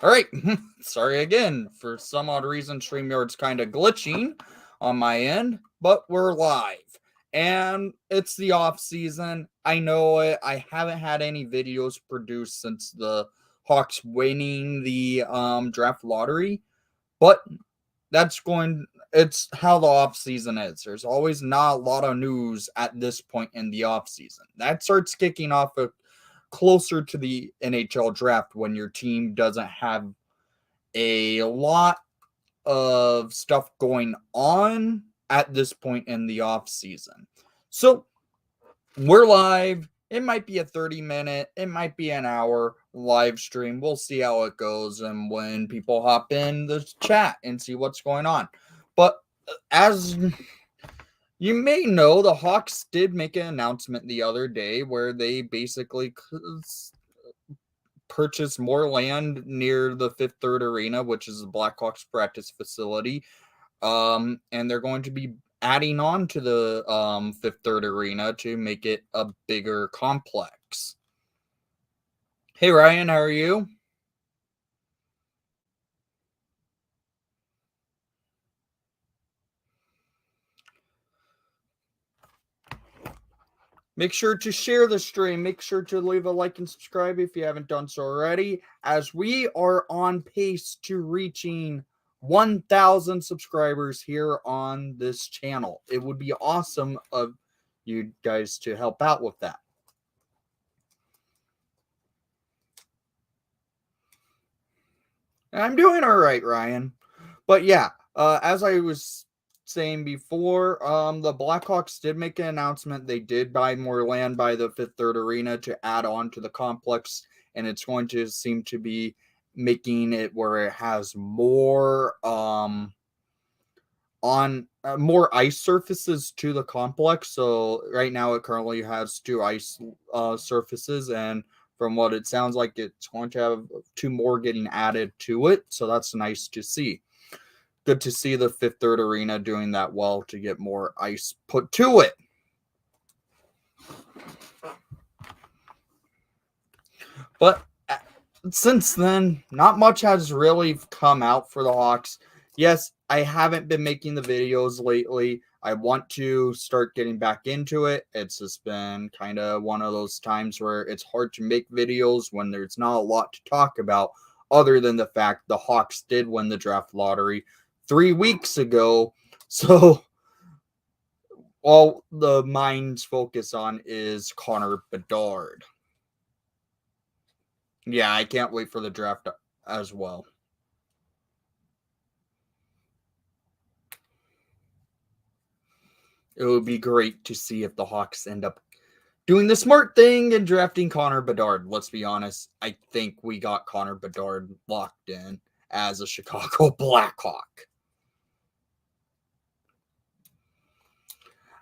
All right. Sorry again. For some odd reason, StreamYard's kind of glitching on my end, but we're live. And it's the off season. I know it. I haven't had any videos produced since the Hawks winning the draft lottery, but it's how the off season is. There's always not a lot of news at this point in the off season. That starts kicking off closer to the NHL draft when your team doesn't have a lot of stuff going on at this point in the off season. So we're live. It might be a 30-minute, it might be an hour live stream. We'll see how it goes and when people hop in the chat and see what's going on. But as you may know, the Hawks did make an announcement the other day where they basically purchased more land near the Fifth Third Arena, which is the Blackhawks practice facility. And they're going to be adding on to the Fifth Third Arena to make it a bigger complex. Hey Ryan, how are you? Make sure to share the stream. Make sure to leave a like and subscribe if you haven't done so already, as we are on pace to reaching 1,000 subscribers here on this channel. It would be awesome of you guys to help out with that. I'm doing all right, Ryan. But yeah, as I was saying before, the Blackhawks did make an announcement. They did buy more land by the Fifth Third Arena to add on to the complex, and it's going to seem to be making it where it has more more ice surfaces to the complex. So right now it currently has two ice surfaces, and from what it sounds like, it's going to have two more getting added to it. So that's nice to see. Good to see the Fifth Third Arena doing that well to get more ice put to it. But since then, not much has really come out for the Hawks. Yes, I haven't been making the videos lately. I want to start getting back into it. It's just been kind of one of those times where it's hard to make videos when there's not a lot to talk about other than the fact the Hawks did win the draft lottery 3 weeks ago. So all the minds focus on is Connor Bedard. Yeah, I can't wait for the draft as well. It would be great to see if the Hawks end up doing the smart thing and drafting Connor Bedard. Let's be honest. I think we got Connor Bedard locked in as a Chicago Blackhawk.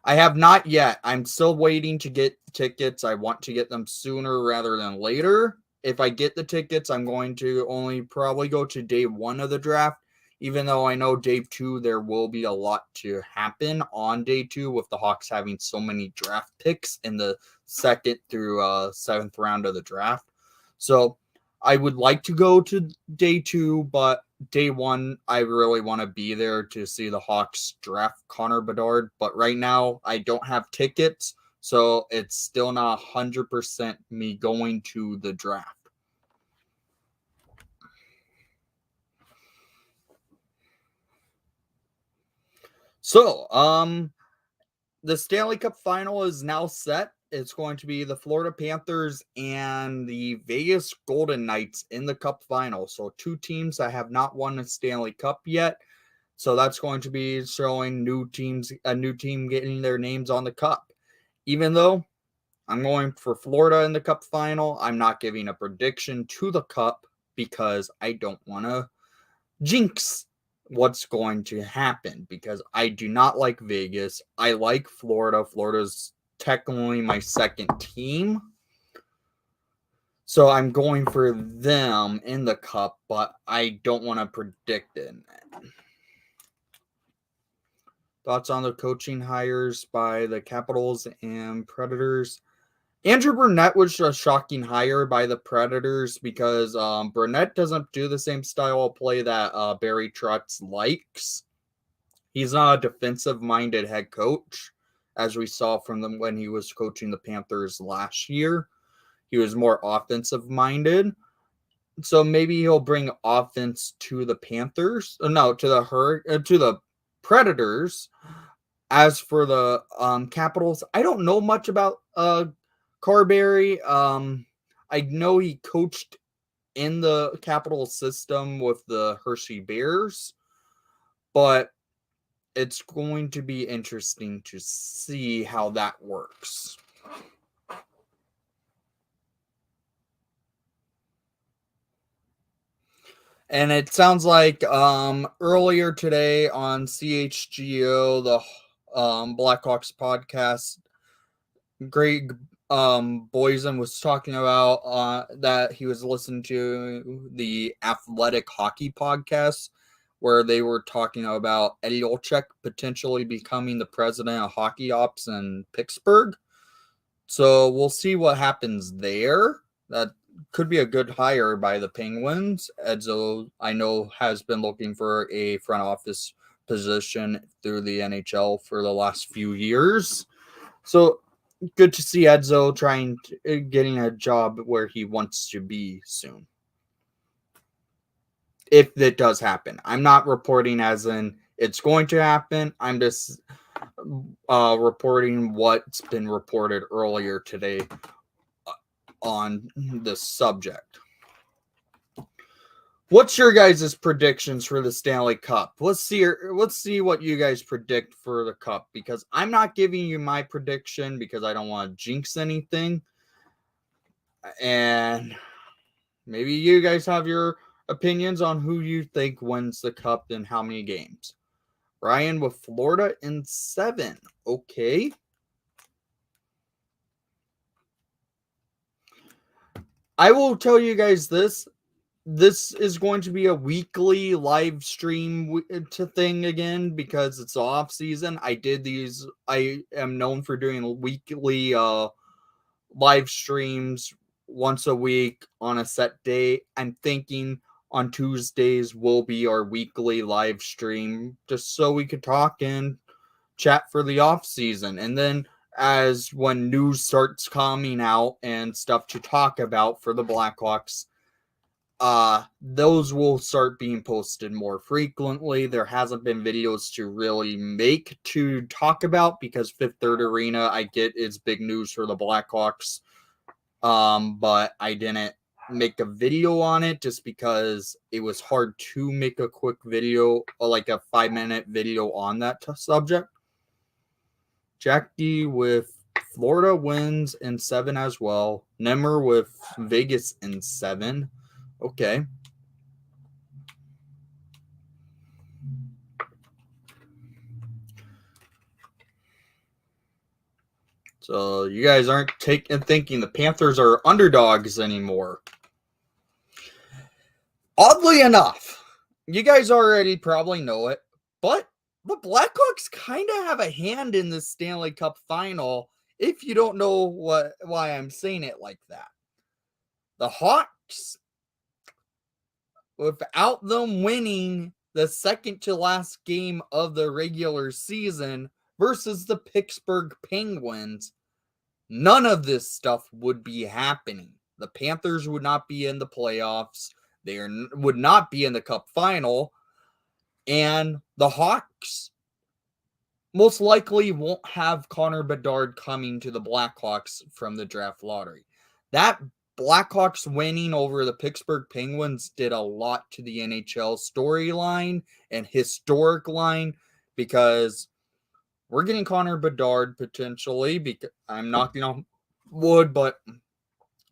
I have not yet. I'm still waiting to get tickets. I want to get them sooner rather than later. If I get the tickets, I'm going to only probably go to day 1 of the draft, even though I know day 2 there will be a lot to happen on day 2 with the Hawks having so many draft picks in the 2nd through 7th round of the draft. So I would like to go to day 2, but day 1, I really want to be there to see the Hawks draft Connor Bedard. But right now, I don't have tickets, so it's still not 100% me going to the draft. So, the Stanley Cup final is now set. It's going to be the Florida Panthers and the Vegas Golden Knights in the Cup final. So, two teams that have not won a Stanley Cup yet. So that's going to be showing a new team getting their names on the cup. Even though I'm going for Florida in the Cup final, I'm not giving a prediction to the Cup because I don't want to jinx what's going to happen, because I do not like Vegas. I like Florida. Florida's technically my second team. So I'm going for them in the Cup, but I don't want to predict it. Thoughts on the coaching hires by the Capitals and Predators? Andrew Burnett was a shocking hire by the Predators because Burnett doesn't do the same style of play that Barry Trotz likes. He's not a defensive-minded head coach, as we saw from them when he was coaching the Panthers last year. He was more offensive-minded. So maybe he'll bring offense to the Panthers. No, to the Predators. As for the Capitals, I don't know much about Carberry. I know he coached in the Capital system with the Hershey Bears, but it's going to be interesting to see how that works. And it sounds like earlier today on CHGO, the Blackhawks podcast, Greg Boysen was talking about that he was listening to the Athletic Hockey podcast where they were talking about Eddie Olczyk potentially becoming the president of hockey ops in Pittsburgh. So we'll see what happens there. That could be a good hire by the Penguins. Edzo, I know, has been looking for a front office position through the NHL for the last few years. So good to see Edzo getting a job where he wants to be soon. If it does happen. I'm not reporting as in it's going to happen. I'm just reporting what's been reported earlier today on this subject. What's your guys' predictions for the Stanley Cup? Let's see what you guys predict for the Cup, because I'm not giving you my prediction because I don't want to jinx anything. And maybe you guys have your opinions on who you think wins the Cup and how many games. Ryan with Florida in 7. Okay. I will tell you guys this. This is going to be a weekly live stream thing again because it's off season. I am known for doing weekly live streams once a week on a set day. I'm thinking on Tuesdays will be our weekly live stream just so we could talk and chat for the off season. And then as when news starts coming out and stuff to talk about for the Blackhawks, those will start being posted more frequently. There hasn't been videos to really make to talk about because Fifth Third Arena, I get it's big news for the Blackhawks. But I didn't make a video on it just because it was hard to make a quick video, like a 5-minute video on that subject. Jack D with Florida wins in 7 as well. Nemmer with Vegas in 7. Okay. So you guys aren't thinking the Panthers are underdogs anymore. Oddly enough, you guys already probably know it, but the Blackhawks kind of have a hand in this Stanley Cup final if you don't know why I'm saying it like that. The Hawks, without them winning the second to last game of the regular season versus the Pittsburgh Penguins, none of this stuff would be happening. The Panthers would not be in the playoffs. They would not be in the Cup final. And the Hawks most likely won't have Connor Bedard coming to the Blackhawks from the draft lottery. That Blackhawks winning over the Pittsburgh Penguins did a lot to the NHL storyline and historic line because we're getting Connor Bedard potentially. Because I'm knocking on wood, but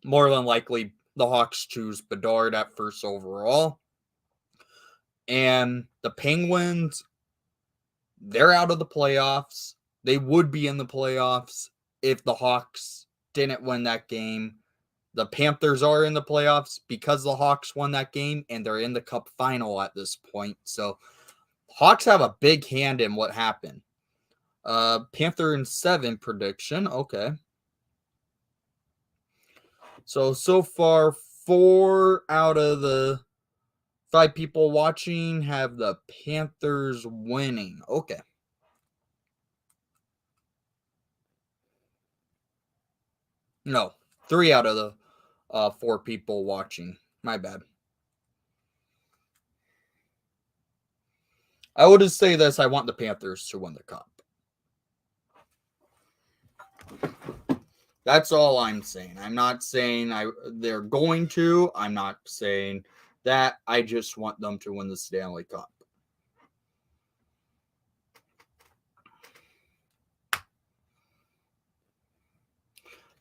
more than likely the Hawks choose Bedard at first overall. And the Penguins, they're out of the playoffs. They would be in the playoffs if the Hawks didn't win that game. The Panthers are in the playoffs because the Hawks won that game, and they're in the Cup final at this point. So Hawks have a big hand in what happened. Panther in 7 prediction. Okay. So far, 4 out of the 5 people watching have the Panthers winning. Okay. No, 3 out of the 4 people watching. My bad. I will just say this. I want the Panthers to win the cup. That's all I'm saying. I'm not saying they're going to. I'm not saying that. I just want them to win the Stanley Cup.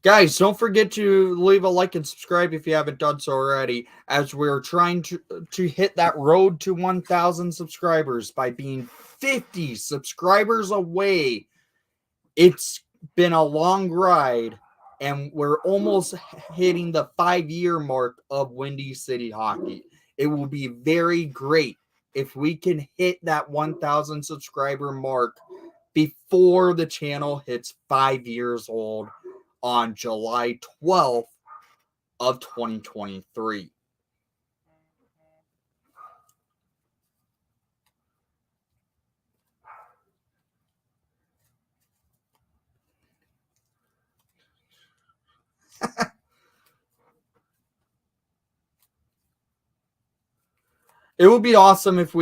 Guys, don't forget to leave a like and subscribe if you haven't done so already, as we're trying to hit that road to 1,000 subscribers by being 50 subscribers away. It's been a long ride, and we're almost hitting the 5-year mark of Windy City Hockey. It will be very great if we can hit that 1,000 subscriber mark before the channel hits 5 years old on July 12th of 2023. It would be awesome if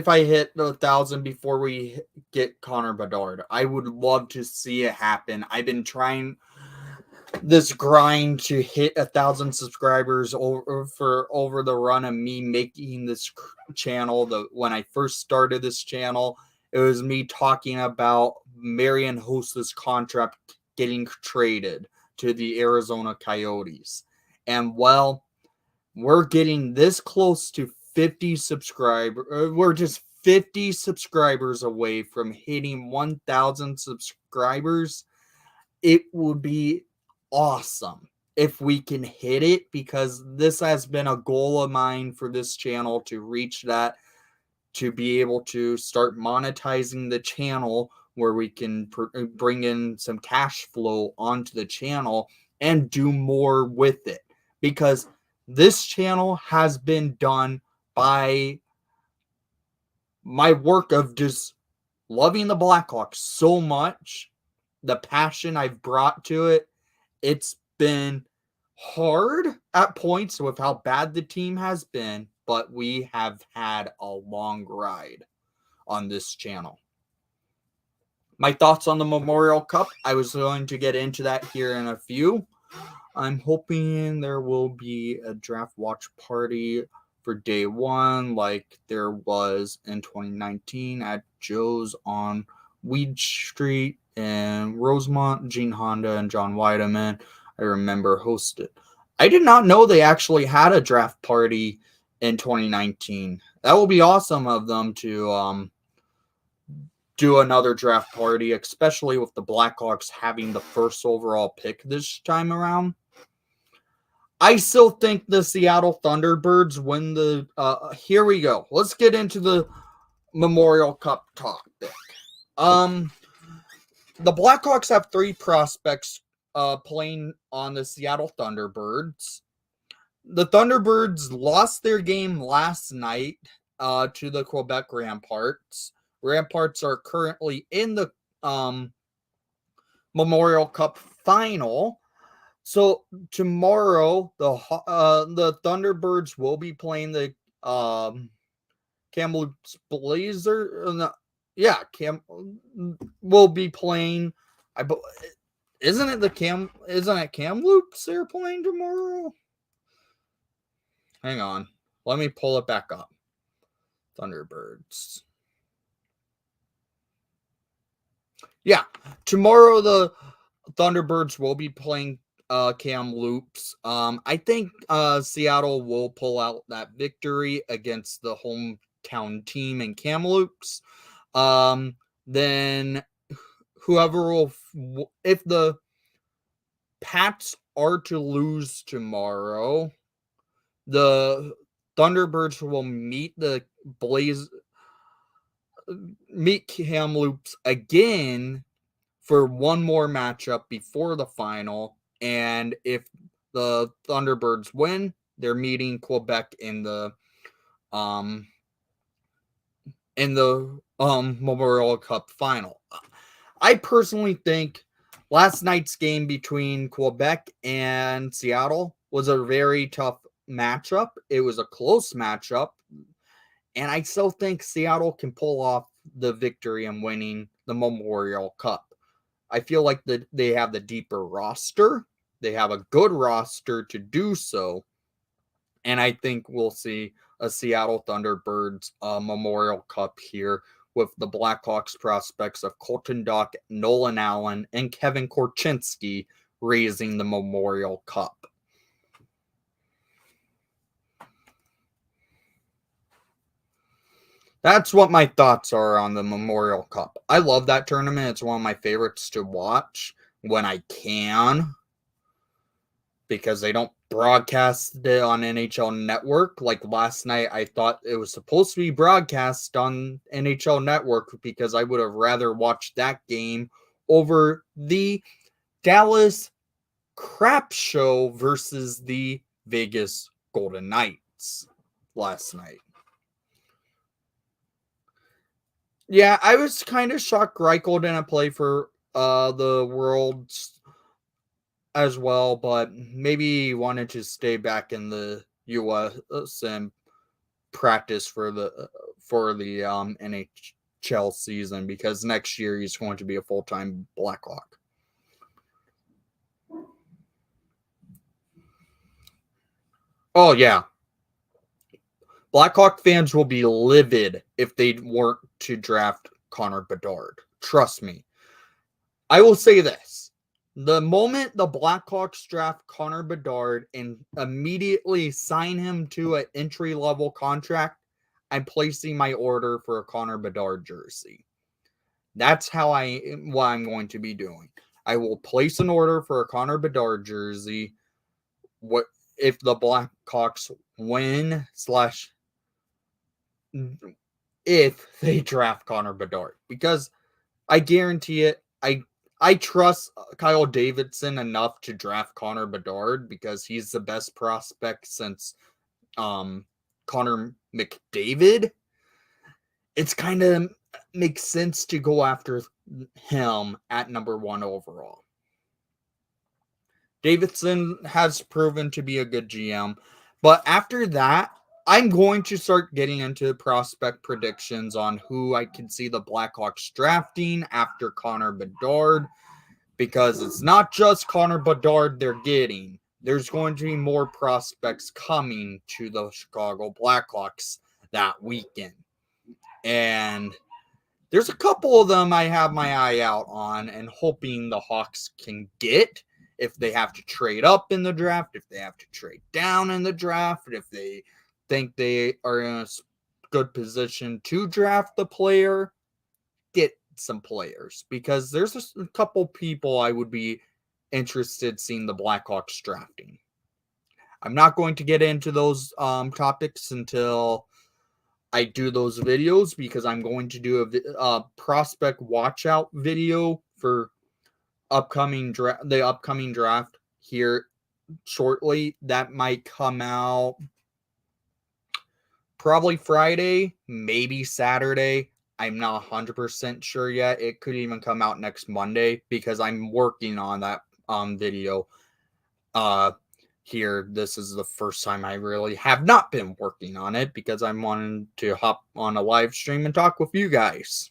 I hit the 1,000 before we get Connor Bedard. I would love to see it happen. I've been trying this grind to hit 1,000 subscribers over the run of me making this channel. When I first started this channel, it was me talking about Marian Host's contract getting traded to the Arizona Coyotes. And well, we're getting this close to 50 subscribers. We're just 50 subscribers away from hitting 1,000 subscribers. It would be awesome if we can hit it, because this has been a goal of mine for this channel to reach that, to be able to start monetizing the channel where we can bring in some cash flow onto the channel and do more with it, because this channel has been done by my work of just loving the Blackhawks so much, the passion I've brought to it. It's been hard at points with how bad the team has been, but we have had a long ride on this channel. My thoughts on the Memorial Cup, I was going to get into that here in a few. I'm hoping there will be a draft watch party for day one, like there was in 2019 at Joe's on Weed Street in Rosemont. Gene Honda and John Weideman, I remember, hosted. I did not know they actually had a draft party in 2019. That will be awesome of them to do another draft party, especially with the Blackhawks having the first overall pick this time around. I still think the Seattle Thunderbirds win the. Here we go. Let's get into the Memorial Cup topic. The Blackhawks have 3 prospects playing on the Seattle Thunderbirds. The Thunderbirds lost their game last night to the Quebec Ramparts. Ramparts are currently in the Memorial Cup final. So tomorrow, the Thunderbirds will be playing the Kamloops Blazer. Cam will be playing. Isn't it Kamloops they're playing tomorrow? Hang on, let me pull it back up. Thunderbirds. Yeah, tomorrow the Thunderbirds will be playing Kamloops. I think Seattle will pull out that victory against the hometown team in Kamloops. Then whoever will, if the Pats are to lose tomorrow, the Thunderbirds will meet Kamloops again for one more matchup before the final. And if the Thunderbirds win, they're meeting Quebec in the Memorial Cup final. I personally think last night's game between Quebec and Seattle was a very tough matchup. It was a close matchup, and I still think Seattle can pull off the victory and winning the Memorial Cup. I feel like they have the deeper roster. They have a good roster to do so. And I think we'll see a Seattle Thunderbirds Memorial Cup here with the Blackhawks prospects of Colton Dach, Nolan Allen, and Kevin Korchinski raising the Memorial Cup. That's what my thoughts are on the Memorial Cup. I love that tournament. It's one of my favorites to watch when I can, because they don't broadcast it on NHL Network. Like last night, I thought it was supposed to be broadcast on NHL Network because I would have rather watched that game over the Dallas Crap Show versus the Vegas Golden Knights last night. Yeah, I was kind of shocked Reichel didn't play for the Worlds as well, but maybe he wanted to stay back in the U.S. and practice for the NHL season, because next year he's going to be a full-time Blackhawk. Oh yeah, Blackhawk fans will be livid if they weren't to draft Connor Bedard. Trust me. I will say this. The moment the Blackhawks draft Connor Bedard and immediately sign him to an entry-level contract, I'm placing my order for a Connor Bedard jersey. That's what I'm going to be doing. I will place an order for a Connor Bedard jersey. What if the Blackhawks win / if they draft Connor Bedard? Because I guarantee it. I trust Kyle Davidson enough to draft Connor Bedard because he's the best prospect since Connor McDavid. It's kind of makes sense to go after him at number 1 overall. Davidson has proven to be a good GM, but after that, I'm going to start getting into prospect predictions on who I can see the Blackhawks drafting after Connor Bedard, because it's not just Connor Bedard they're getting. There's going to be more prospects coming to the Chicago Blackhawks that weekend. And there's a couple of them I have my eye out on and hoping the Hawks can get. If they have to trade up in the draft, if they have to trade down in the draft, if they think they are in a good position to draft the player, get some players. Because there's a couple people I would be interested seeing the Blackhawks drafting. I'm not going to get into those topics until I do those videos, because I'm going to do a prospect watch out video for the upcoming draft here shortly. That might come out probably Friday, maybe Saturday. I'm not 100% sure yet. It could even come out next Monday because I'm working on that video here. This is the first time I really have not been working on it because I'm wanting to hop on a live stream and talk with you guys.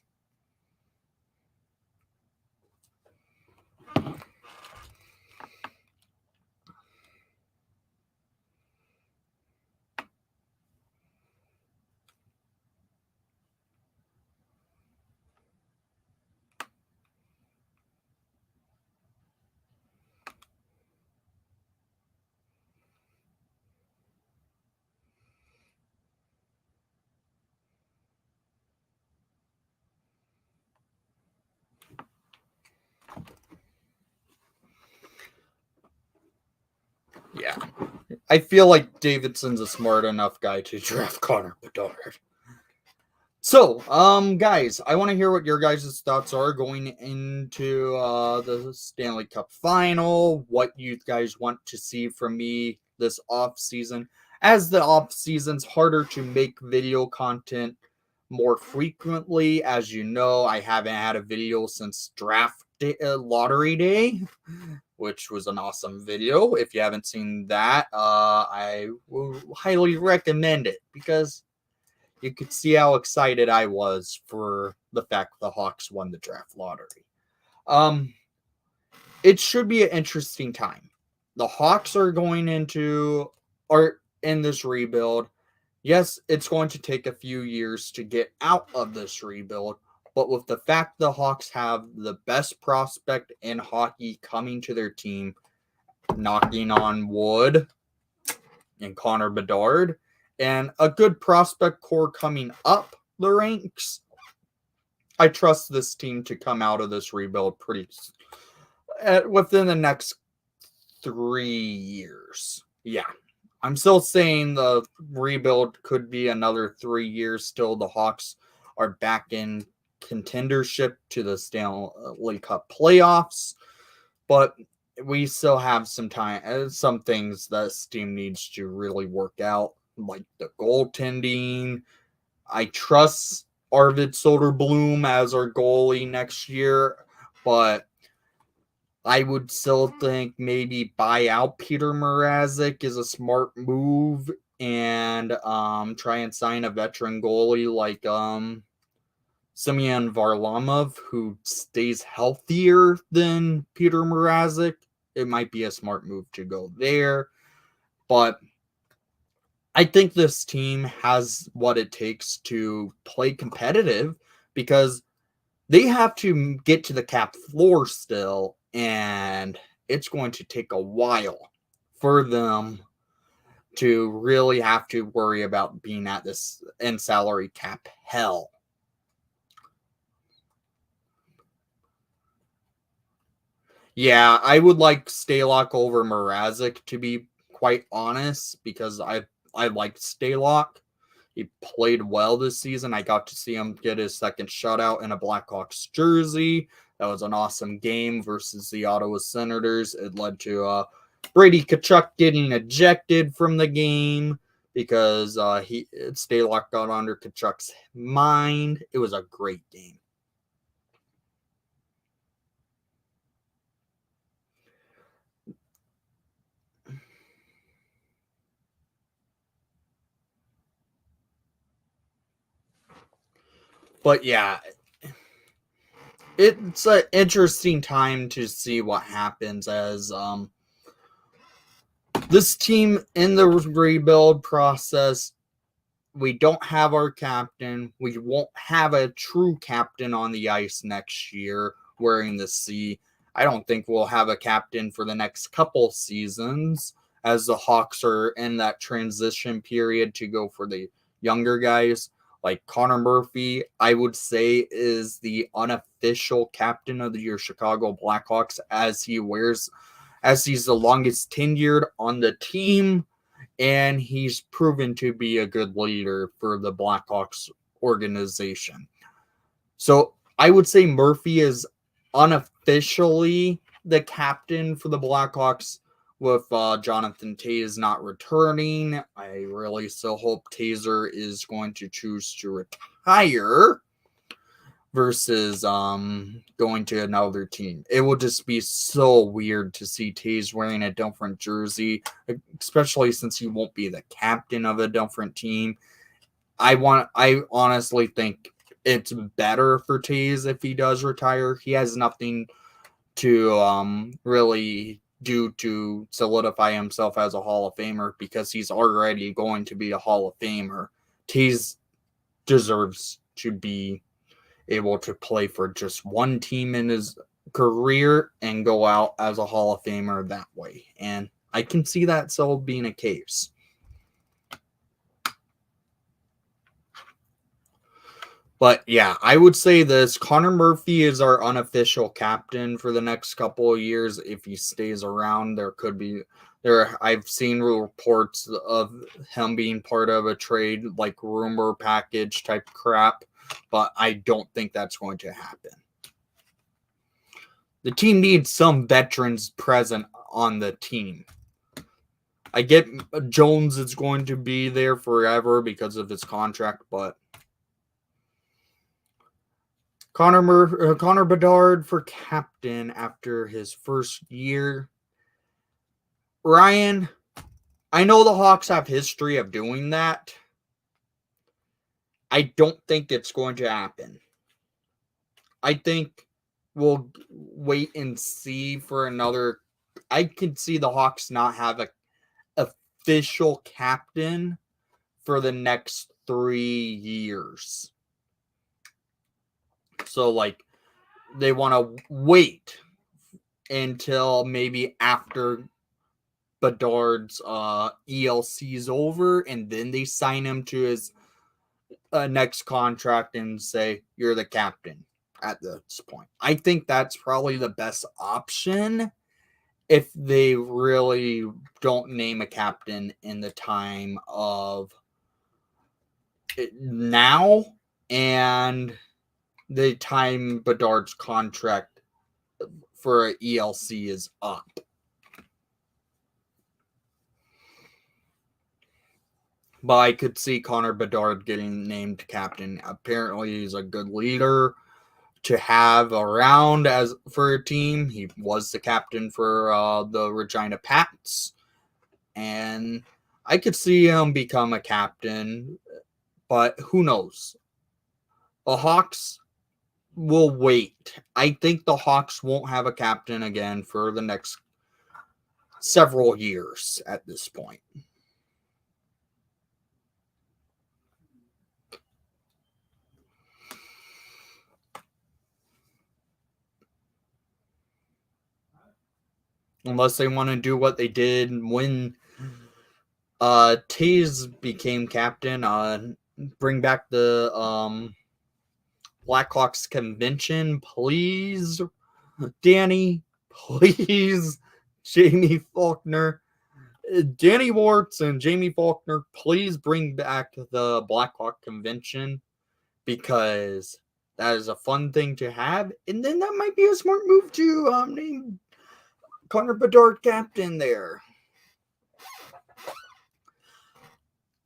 Yeah. I feel like Davidson's a smart enough guy to draft Connor Bedard. So, guys, I want to hear what your guys' thoughts are going into the Stanley Cup final, what you guys want to see from me this off season. As the off season's harder to make video content more frequently, as you know, I haven't had a video since draft day, lottery day, which was an awesome video. If you haven't seen that, I will highly recommend it because you could see how excited I was for the fact the Hawks won the draft lottery. Um, it should be an interesting time. The Hawks are going into are in this rebuild. Yes, it's going to take a few years to get out of this rebuild, but with the fact the Hawks have the best prospect in hockey coming to their team, knocking on wood, and Connor Bedard, and a good prospect core coming up the ranks, I trust this team to come out of this rebuild pretty within the next 3 years. Yeah. I'm still saying the rebuild could be another 3 years till the Hawks are back in contendership to the Stanley Cup playoffs, but we still have some time, some things that this team needs to really work out, like the goaltending. I trust Arvid Soderblom as our goalie next year, but I would still think maybe buy out Peter Mrazek is a smart move and try and sign a veteran goalie like Semyon Varlamov, who stays healthier than Peter Mrazek. It might be a smart move to go there. But I think this team has what it takes to play competitive because they have to get to the cap floor still, and it's going to take a while for them to really have to worry about being at this in salary cap hell. Yeah, I would like Stalock over Mrazek, to be quite honest, because I liked Stalock. He played well this season. I got to see him get his second shutout in a Blackhawks jersey. That was an awesome game versus the Ottawa Senators. It led to Brady Tkachuk getting ejected from the game because Stalock got under Tkachuk's mind. It was a great game. But yeah, it's an interesting time to see what happens as this team in the rebuild process. We don't have our captain. We won't have a true captain on the ice next year wearing the C. I don't think we'll have a captain for the next couple seasons as the Hawks are in that transition period to go for the younger guys. Like Connor Murphy, I would say, is the unofficial captain of your Chicago Blackhawks as he's the longest tenured on the team, and he's proven to be a good leader for the Blackhawks organization. So I would say Murphy is unofficially the captain for the Blackhawks with Jonathan Toews not returning. I really still hope Taser is going to choose to retire versus going to another team. It will just be so weird to see Taze wearing a different jersey, especially since he won't be the captain of a different team. I honestly think it's better for Taze if he does retire. He has nothing to really do to solidify himself as a Hall of Famer because he's already going to be a Hall of Famer. Taze deserves to be able to play for just one team in his career and go out as a Hall of Famer that way. And I can see that still being a case. But yeah, I would say this. Connor Murphy is our unofficial captain for the next couple of years. If he stays around, I've seen reports of him being part of a trade like rumor package type crap but I don't think that's going to happen. The team needs some veterans present on the team. I get Jones is going to be there forever because of his contract, but Connor Bedard for captain after his first year. Ryan, I know the Hawks have history of doing that. I don't think it's going to happen. I think we'll wait and see for another. I could see the Hawks not have an official captain for the next 3 years. So, like, they want to wait until maybe after Bedard's ELC is over, and then they sign him to his next contract and say, you're the captain at this point. I think that's probably the best option if they really don't name a captain in the time of now and the time Bedard's contract for ELC is up. But I could see Connor Bedard getting named captain. Apparently, he's a good leader to have around as for a team. He was the captain for the Regina Pats. And I could see him become a captain. But who knows? The Hawks will wait. I think the Hawks won't have a captain again for the next several years at this point. Unless they want to do what they did when Taze became captain, bring back the Blackhawks convention, please, Danny, please, Jamie Faulkner, Danny Warts and Jamie Faulkner, please bring back the Blackhawk convention because that is a fun thing to have, and then that might be a smart move to name Connor Bedard captain there.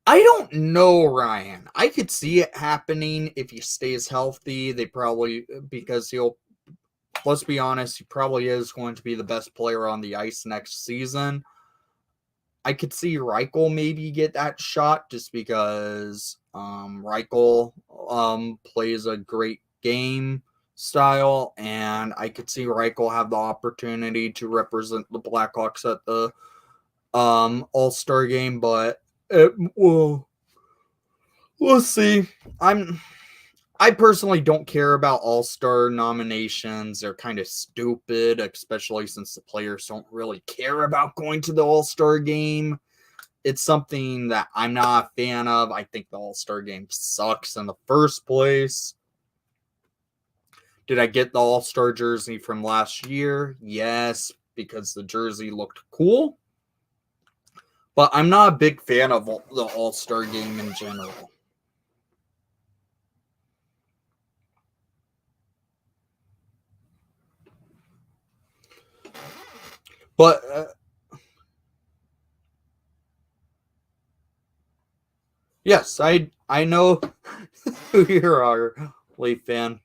I don't know, Ryan. I could see it happening if he stays healthy. They probably, because let's be honest, he probably is going to be the best player on the ice next season. I could see Reichel maybe get that shot just because Reichel plays a great game style, and I could see Reichel have the opportunity to represent the Blackhawks at the All-Star game, but we'll see. I personally don't care about All-Star nominations. They're kind of stupid, especially since the players don't really care about going to the All-Star game. It's something that I'm not a fan of. I think the All-Star game sucks in the first place. Did I get the All-Star jersey from last year? Yes, because the jersey looked cool. But I'm not a big fan of the All-Star game in general. But yes, I know you're our Leaf fan.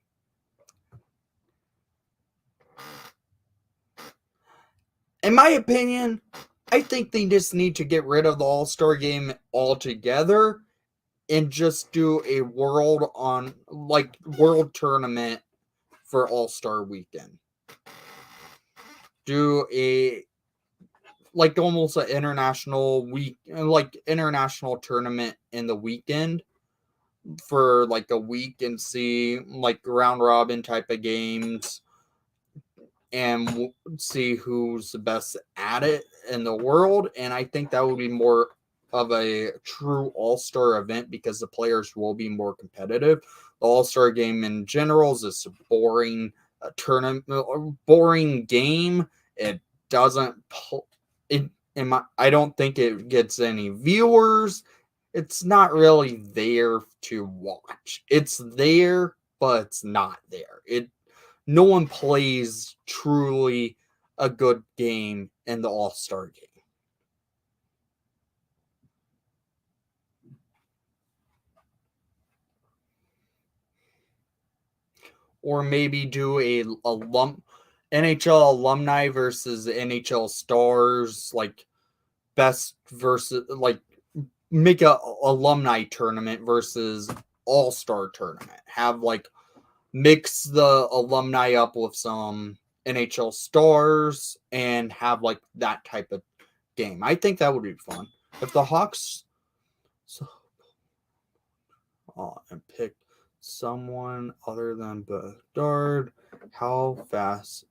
In my opinion, I think they just need to get rid of the All-Star game altogether and just do a world tournament for All-Star weekend. Do almost an international international tournament in the weekend for a week and see round robin type of games and see who's the best at it in the world. And I think that would be more of a true all-star event because the players will be more competitive. The all-star game in general is a boring tournament, boring game. It doesn't. I don't think it gets any viewers. it's not really there to watch. It's there, but it's not there. No one plays truly a good game in the All-Star game. Or maybe do a NHL alumni versus NHL stars, like best versus like make a alumni tournament versus all-star tournament. Have like mix the alumni up with some NHL stars and have like that type of game. I think that would be fun. If the Hawks and pick someone other than Bedard, how fast?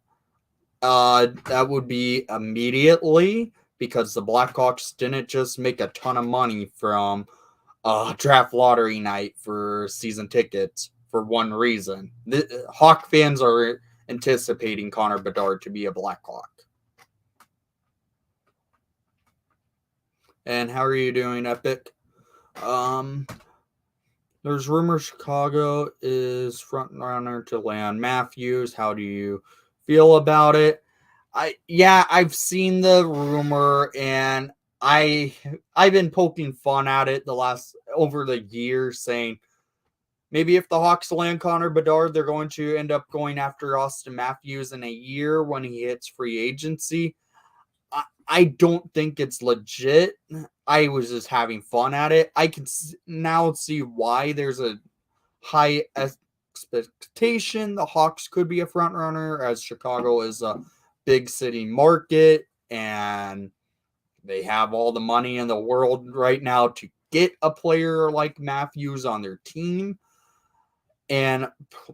That would be immediately, because the Blackhawks didn't just make a ton of money from draft lottery night for season tickets for one reason. The Hawk fans are anticipating Connor Bedard to be a Blackhawk. And how are you doing, Epic? There's rumors Chicago is front runner to land Matthews. How do you feel about it? I've seen the rumor, and I've been poking fun at it over the years, saying maybe if the Hawks land Connor Bedard, they're going to end up going after Austin Matthews in a year when he hits free agency. I don't think it's legit. I was just having fun at it. I can now see why there's a high expectation the Hawks could be a front runner, as Chicago is a big city market and they have all the money in the world right now to get a player like Matthews on their team. And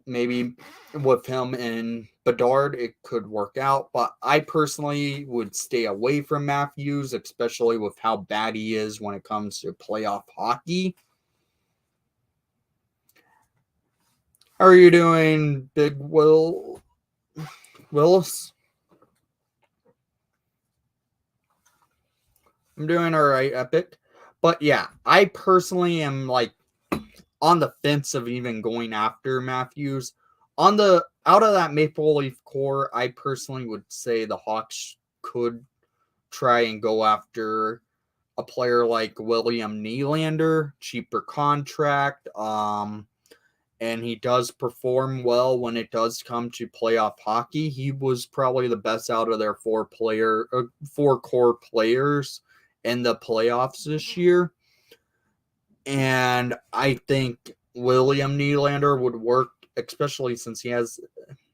maybe with him and Bedard, it could work out. But I personally would stay away from Matthews, especially with how bad he is when it comes to playoff hockey. How are you doing, Big Willis? I'm doing all right, Epic. But yeah, I personally am like on the fence of even going after Matthews. Out of that Maple Leaf core, I personally would say the Hawks could try and go after a player like William Nylander, cheaper contract. And he does perform well when it does come to playoff hockey. He was probably the best out of their four core players in the playoffs this year. And I think William Nylander would work, especially since he has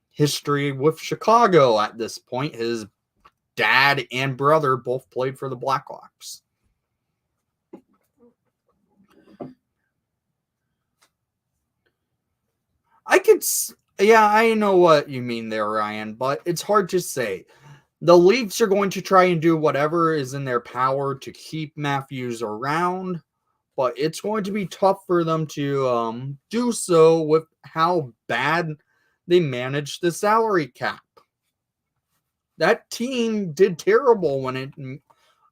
history with Chicago at this point. His dad and brother both played for the Blackhawks. I know what you mean there, Ryan, but it's hard to say. The Leafs are going to try and do whatever is in their power to keep Matthews around, but it's going to be tough for them to do so with how bad they managed the salary cap. That team did terrible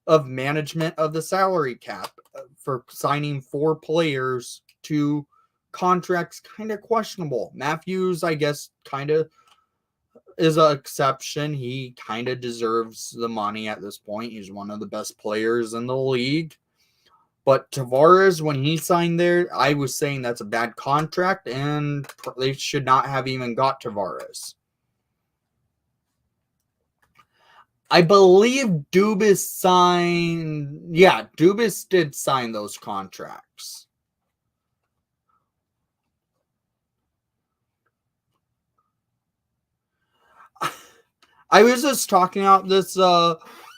of management of the salary cap for signing 4 players to contracts kind of questionable. Matthews, I guess, kind of is an exception. He kind of deserves the money at this point. He's one of the best players in the league. But Tavares, when he signed there, I was saying that's a bad contract, and they should not have even got Tavares. I believe Dubas signed... Yeah, Dubas did sign those contracts. I was just talking about this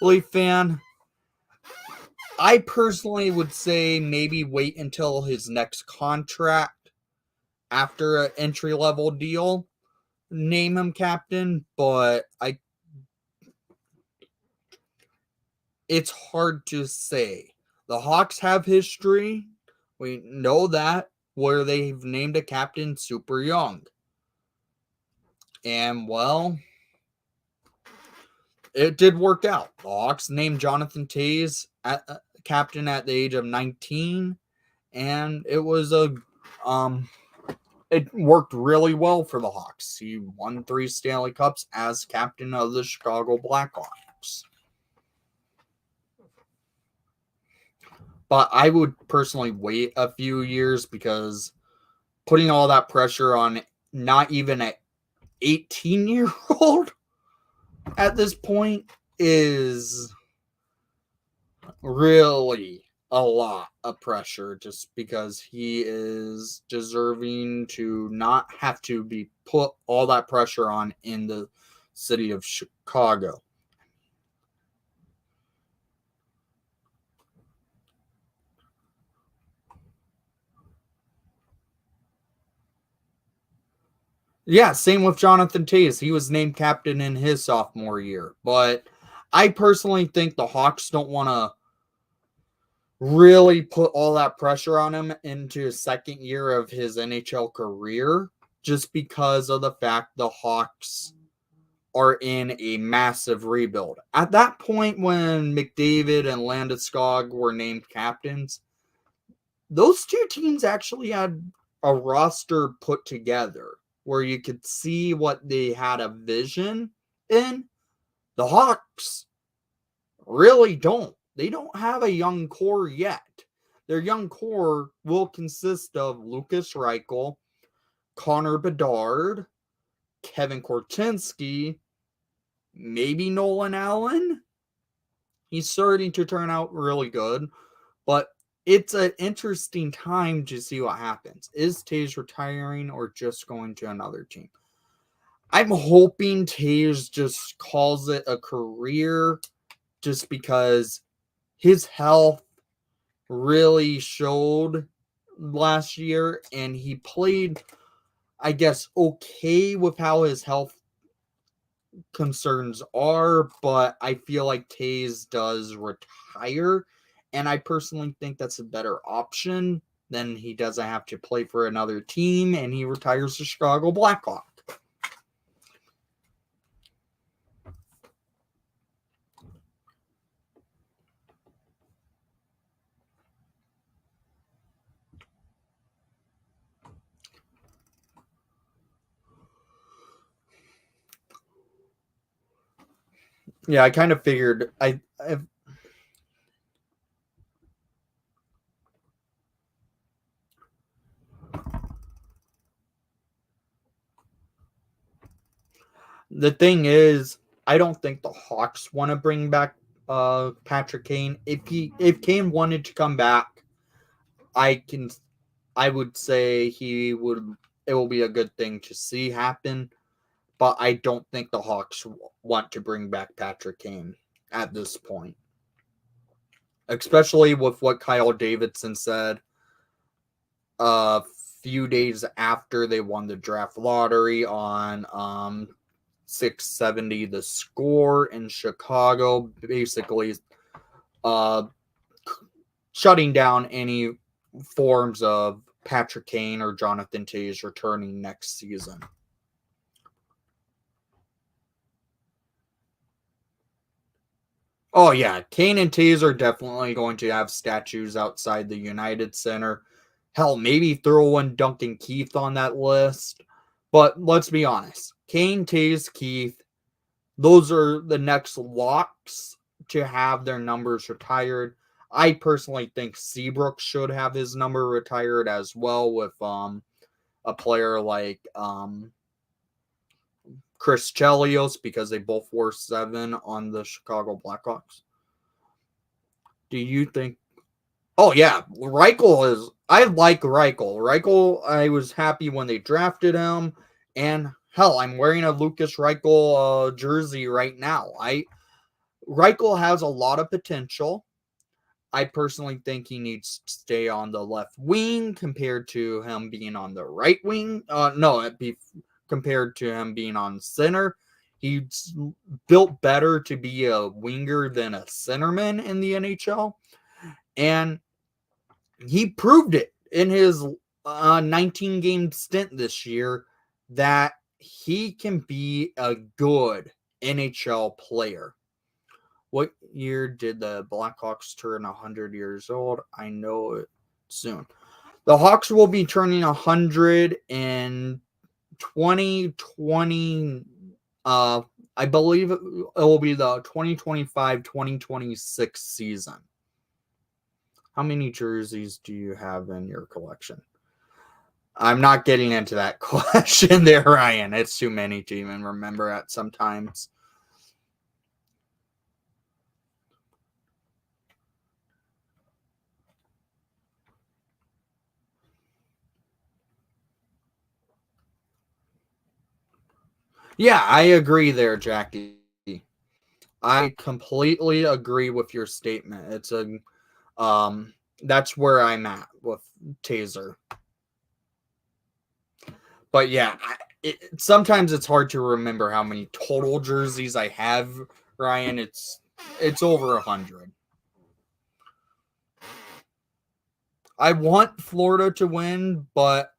Leaf fan. I personally would say maybe wait until his next contract after an entry-level deal. Name him captain, but it's hard to say. The Hawks have history. We know that, where they've named a captain super young. And, well, it did work out. The Hawks named Jonathan Toews captain at the age of 19. and it was it worked really well for the Hawks. He won 3 Stanley Cups as captain of the Chicago Blackhawks. But I would personally wait a few years because putting all that pressure on not even an 18-year-old at this point is really a lot of pressure, just because he is deserving to not have to be put all that pressure on in the city of Chicago. Yeah, same with Jonathan Toews. He was named captain in his sophomore year. But I personally think the Hawks don't want to really put all that pressure on him into his second year of his NHL career, just because of the fact the Hawks are in a massive rebuild. At that point, when McDavid and Landeskog were named captains, those two teams actually had a roster put together where you could see what they had a vision in. The Hawks really don't. They don't have a young core yet. Their young core will consist of Lucas Reichel, Connor Bedard, Kevin Korchinski, maybe Nolan Allen. He's starting to turn out really good, but it's an interesting time to see what happens. Is Toews retiring or just going to another team? I'm hoping Toews just calls it a career, just because his health really showed last year, and he played, I guess, okay with how his health concerns are, but I feel like Toews does retire, and I personally think that's a better option. Then he doesn't have to play for another team, and he retires the Chicago Blackhawks. Yeah, I kind of figured. The thing is, I don't think the Hawks want to bring back Patrick Kane. If Kane wanted to come back, I would say it will be a good thing to see happen. But I don't think the Hawks want to bring back Patrick Kane at this point, especially with what Kyle Davidson said a few days after they won the draft lottery on 670 The Score in Chicago, basically shutting down any forms of Patrick Kane or Jonathan Toews returning next season. Oh yeah, Kane and Toews are definitely going to have statues outside the United Center. Hell, maybe throw in Duncan Keith on that list. But let's be honest, Kane, Toews, Keith, those are the next locks to have their numbers retired. I personally think Seabrook should have his number retired as well, with a player like Chris Chelios, because they both wore 7 on the Chicago Blackhawks. Do you think? Oh yeah, Reichel is. I like Reichel. Reichel, I was happy when they drafted him, and hell, I'm wearing a Lucas Reichel jersey right now. Reichel has a lot of potential. I personally think he needs to stay on the left wing compared to him being on the right wing. No, it'd be compared to him being on center. He's built better to be a winger than a centerman in the NHL. And he proved it in his 19 game stint this year that he can be a good NHL player. What year did the Blackhawks turn 100 years old? I know it soon. The Hawks will be turning 100 in 2020. I believe it will be the 2025-2026 season. How many jerseys do you have in your collection? I'm not getting into that question there, Ryan. It's too many to even remember at sometimes. Yeah, I agree there, Jackie. I completely agree with your statement. It's that's where I'm at with Taser. But yeah, sometimes it's hard to remember how many total jerseys I have, Ryan. It's over 100. I want Florida to win, but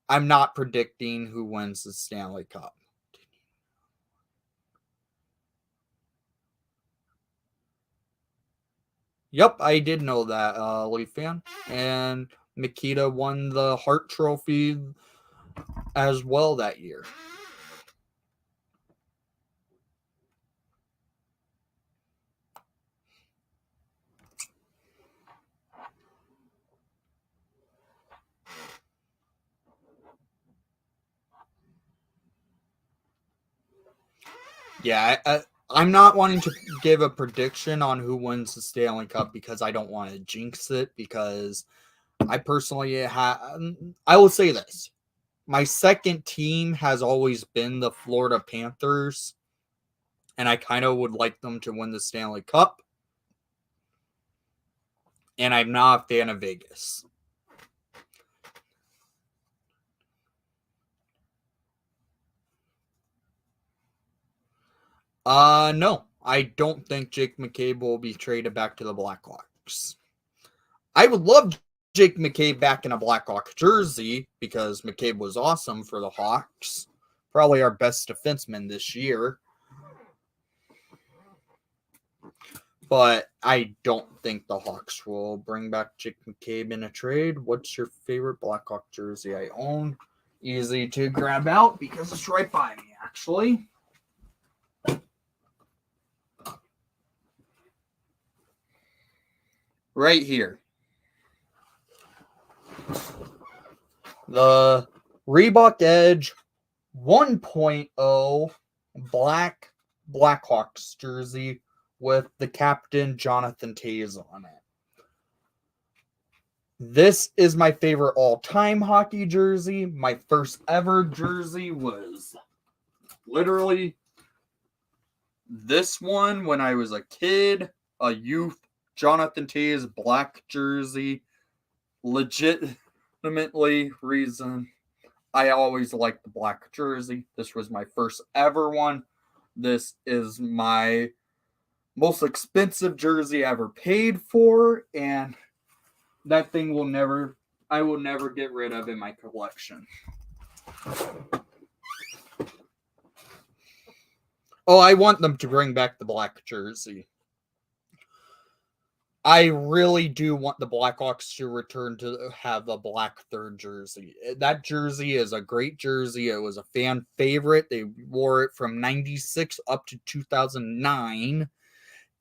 I'm not predicting who wins the Stanley Cup. Yep, I did know that, Leaf fan. And Mikita won the Hart Trophy as well that year. Yeah, I'm not wanting to give a prediction on who wins the Stanley Cup because I don't want to jinx it, because I personally I will say this. My second team has always been the Florida Panthers, and I kind of would like them to win the Stanley Cup. And I'm not a fan of Vegas. No. I don't think Jake McCabe will be traded back to the Blackhawks. I would love Jake McCabe back in a Blackhawk jersey because McCabe was awesome for the Hawks. Probably our best defenseman this year. But I don't think the Hawks will bring back Jake McCabe in a trade. What's your favorite Blackhawk jersey I own? Easy to grab out because it's right by me, actually. Right here. The Reebok Edge 1.0 black Blackhawks jersey with the captain Jonathan Toews on it. This is my favorite all-time hockey jersey. My first ever jersey was literally this one when I was a kid, a youth. Jonathan Toews black jersey. Legitimately reason I always liked the black jersey. This was my first ever one. This is my most expensive jersey I ever paid for, and that thing I will never get rid of in my collection. Oh, I want them to bring back the black jersey. I really do want the Blackhawks to return to have a black third jersey. That jersey is a great jersey. It was a fan favorite. They wore it from 96 up to 2009.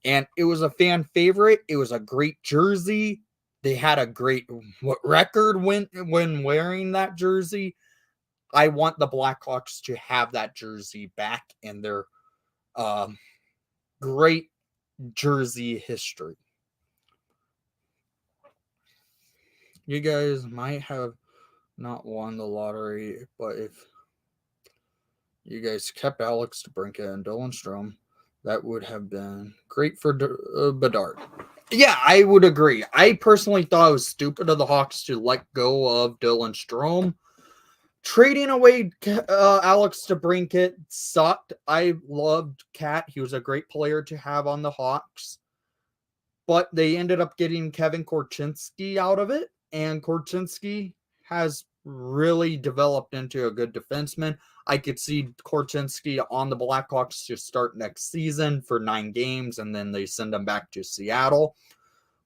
And it was a fan favorite. It was a great jersey. They had a great record when wearing that jersey. I want the Blackhawks to have that jersey back in their great jersey history. You guys might have not won the lottery, but if you guys kept Alex DeBrincat and Dylan Strome, that would have been great for Bedard. Yeah, I would agree. I personally thought it was stupid of the Hawks to let go of Dylan Strome. Trading away Alex DeBrincat sucked. I loved Cat. He was a great player to have on the Hawks. But they ended up getting Kevin Korchinski out of it. And Korchinski has really developed into a good defenseman. I could see Korchinski on the Blackhawks to start next season for 9 games, and then they send him back to Seattle.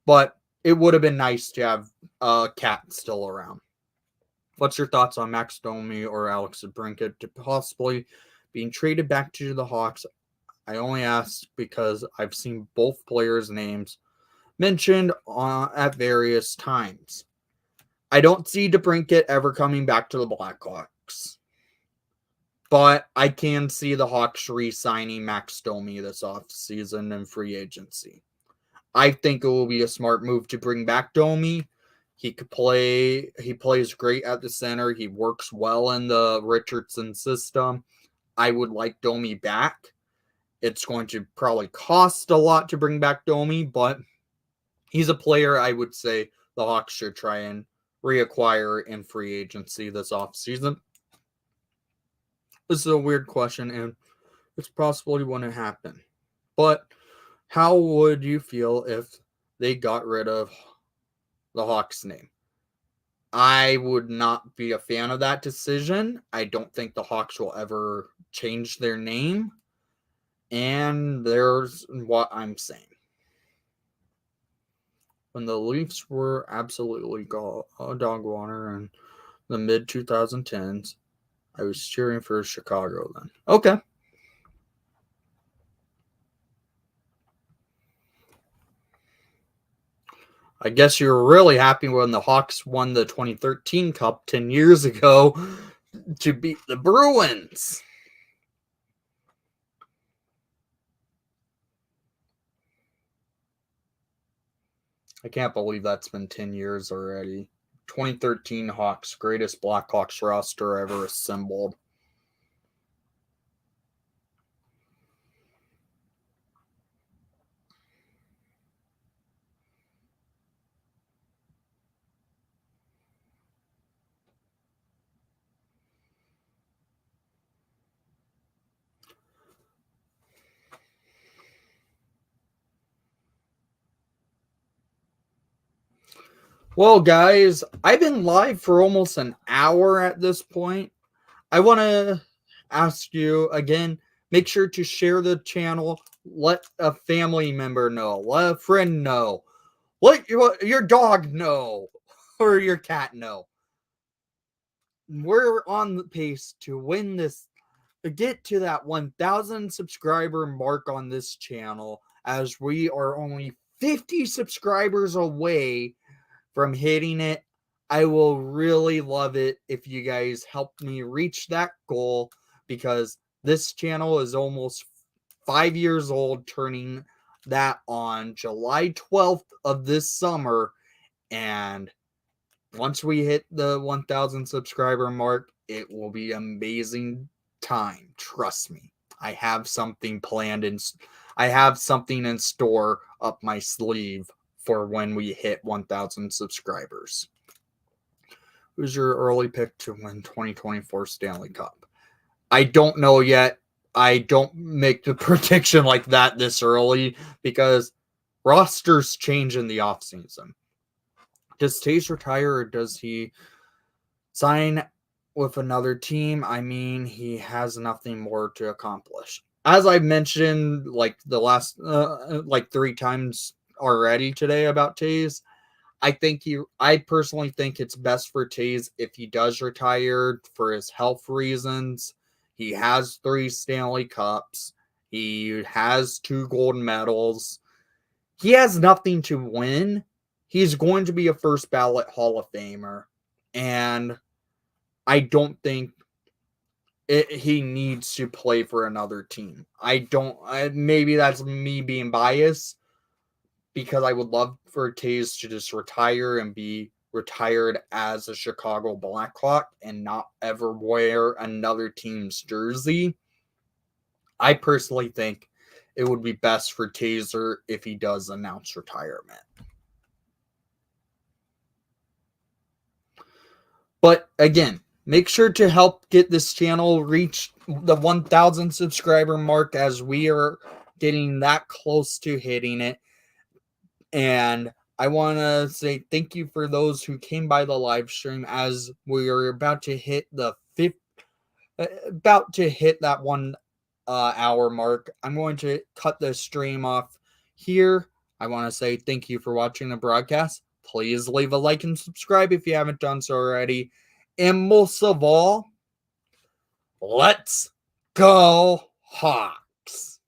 But it would have been nice to have Cat still around. What's your thoughts on Max Domi or Alex DeBrincat to possibly being traded back to the Hawks? I only ask because I've seen both players' names mentioned at various times. I don't see DeBrincat ever coming back to the Blackhawks, but I can see the Hawks re-signing Max Domi this offseason in free agency. I think it will be a smart move to bring back Domi. He could play. He plays great at the center. He works well in the Richardson system. I would like Domi back. It's going to probably cost a lot to bring back Domi, but he's a player I would say the Hawks should try and reacquire in free agency this offseason. This is a weird question, and it's possibly wouldn't happen. But how would you feel if they got rid of the Hawks name? I would not be a fan of that decision. I don't think the Hawks will ever change their name. And there's what I'm saying. When the Leafs were absolutely dog water in the mid 2010s, I was cheering for Chicago then. Okay. I guess you're really happy when the Hawks won the 2013 Cup 10 years ago to beat the Bruins. I can't believe that's been 10 years already. 2013 Hawks, greatest Blackhawks roster ever assembled. Well, guys, I've been live for almost an hour at this point. I want to ask you again, make sure to share the channel. Let a family member know. Let a friend know. Let your dog know. Or your cat know. We're on the pace to win this, to get to that 1,000 subscriber mark on this channel, as we are only 50 subscribers away from hitting it. I will really love it if you guys help me reach that goal, because this channel is almost 5 years old, turning that on July 12th of this summer. And once we hit the 1,000 subscriber mark, it will be amazing time. Trust me. I have something planned, and I have something in store up my sleeve for when we hit 1,000 subscribers. Who's your early pick to win 2024 Stanley Cup? I don't know yet. I don't make the prediction like that this early because rosters change in the offseason. Does Taves retire, or does he sign with another team? I mean, he has nothing more to accomplish. As I mentioned, like the last, like 3 times already today about Taves, I personally think it's best for Taves if he does retire for his health reasons. He has 3 Stanley Cups. He has 2 gold medals. He has nothing to win. He's going to be a first ballot Hall of Famer. And I don't think he needs to play for another team. Maybe that's me being biased, because I would love for Taves to just retire and be retired as a Chicago Blackhawk and not ever wear another team's jersey. I personally think it would be best for Taser if he does announce retirement. But again, make sure to help get this channel reach the 1,000 subscriber mark, as we are getting that close to hitting it. And I want to say thank you for those who came by the live stream, as we are about to hit the that 1 hour mark. I'm going to cut the stream off here. I want to say thank you for watching the broadcast. Please leave a like and subscribe if you haven't done so already. And most of all, let's go Hawks.